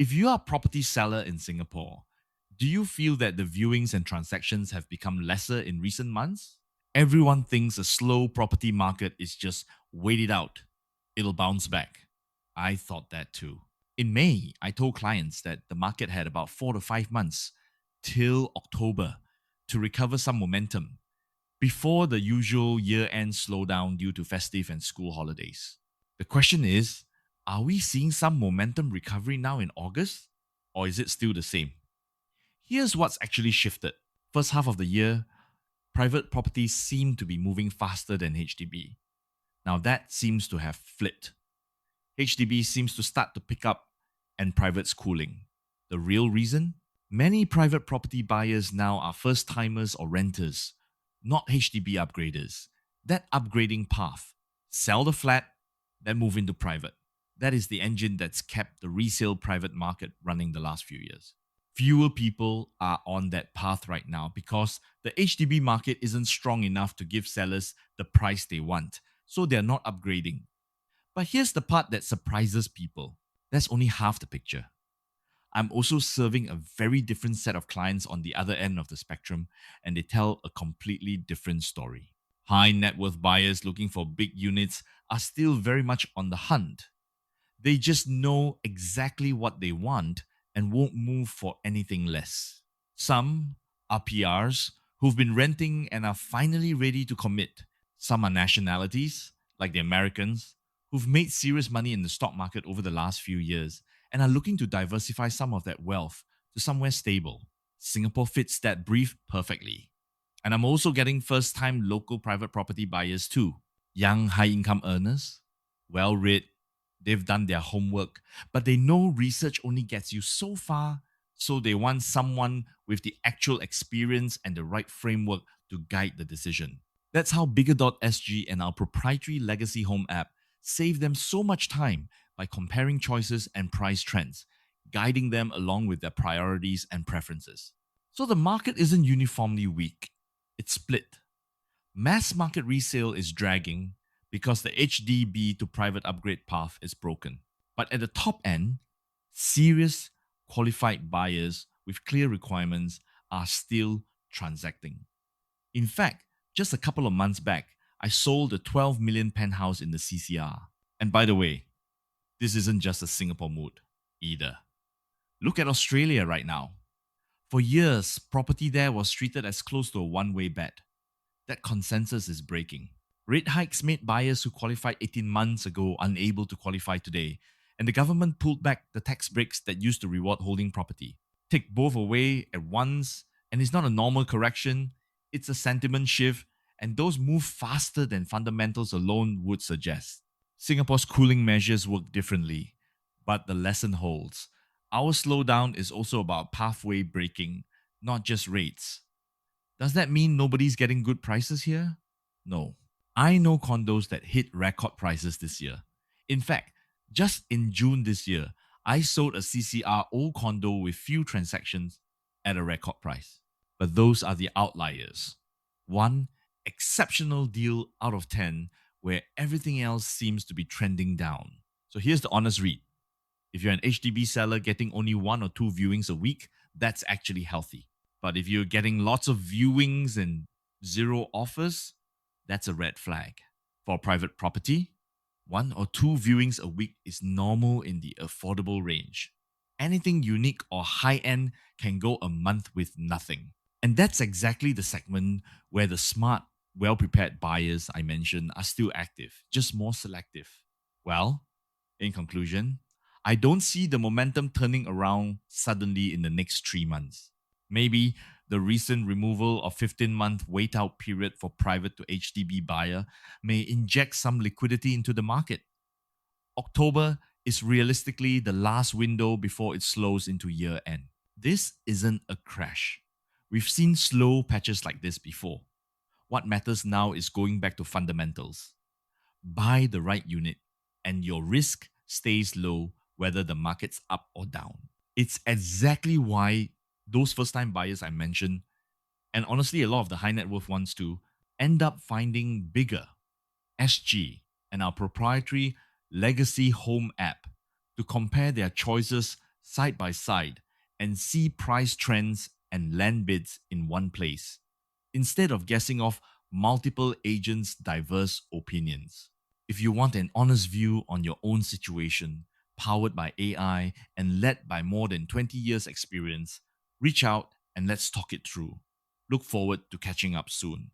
If you are a property seller in Singapore, do you feel that the viewings and transactions have become lesser in recent months? Everyone thinks a slow property market is just wait it out. It'll bounce back. I thought that too. In May, I told clients that the market had about 4 to 5 months till October to recover some momentum before the usual year end slowdown due to festive and school holidays. The question is, are we seeing some momentum recovery now in August? Or is it still the same? Here's what's actually shifted. First half of the year, private properties seem to be moving faster than HDB. Now that seems to have flipped. HDB seems to start to pick up and private's cooling. The real reason? Many private property buyers now are first timers or renters, not HDB upgraders. That upgrading path, sell the flat, then move into private. That is the engine that's kept the resale private market running the last few years. Fewer people are on that path right now because the HDB market isn't strong enough to give sellers the price they want, so they're not upgrading. But here's the part that surprises people. That's only half the picture. I'm also serving a very different set of clients on the other end of the spectrum, and they tell a completely different story. High net worth buyers looking for big units are still very much on the hunt. They just know exactly what they want and won't move for anything less. Some are PRs who've been renting and are finally ready to commit. Some are nationalities, like the Americans, who've made serious money in the stock market over the last few years and are looking to diversify some of that wealth to somewhere stable. Singapore fits that brief perfectly. And I'm also getting first time local private property buyers too. Young high income earners, well read, they've done their homework, but they know research only gets you so far, so they want someone with the actual experience and the right framework to guide the decision. That's how Bigger.sg and our proprietary legacy home app save them so much time by comparing choices and price trends, guiding them along with their priorities and preferences. So the market isn't uniformly weak, it's split. Mass market resale is dragging because the HDB to private upgrade path is broken. But at the top end, serious, qualified buyers with clear requirements are still transacting. In fact, just a couple of months back, I sold a 12 million penthouse in the CCR. And by the way, this isn't just a Singapore mood either. Look at Australia right now. For years, property there was treated as close to a one-way bet. That consensus is breaking. Rate hikes made buyers who qualified 18 months ago unable to qualify today, and the government pulled back the tax breaks that used to reward holding property. Take both away at once, and it's not a normal correction, it's a sentiment shift, and those move faster than fundamentals alone would suggest. Singapore's cooling measures work differently, but the lesson holds. Our slowdown is also about pathway breaking, not just rates. Does that mean nobody's getting good prices here? No. I know condos that hit record prices this year. In fact, just in June this year, I sold a CCR old condo with few transactions at a record price. But those are the outliers. One exceptional deal out of 10 where everything else seems to be trending down. So here's the honest read. If you're an HDB seller getting only 1 or 2 viewings a week, that's actually healthy. But if you're getting lots of viewings and zero offers, that's a red flag. For private property, 1 or 2 viewings a week is normal in the affordable range. Anything unique or high end can go a month with nothing. And that's exactly the segment where the smart, well prepared buyers I mentioned are still active, just more selective. Well, in conclusion, I don't see the momentum turning around suddenly in the next 3 months. Maybe the recent removal of 15-month wait out period for private to HDB buyer may inject some liquidity into the market. October is realistically the last window before it slows into year end. This isn't a crash. We've seen slow patches like this before. What matters now is going back to fundamentals. Buy the right unit and your risk stays low whether the market's up or down. It's exactly why those first-time buyers I mentioned, and honestly a lot of the high net worth ones too, end up finding Bigger, SG, and our proprietary legacy home app to compare their choices side by side, and see price trends and land bids in one place, instead of guessing off multiple agents' diverse opinions. If you want an honest view on your own situation, powered by AI and led by more than 20 years' experience, reach out and let's talk it through. Look forward to catching up soon.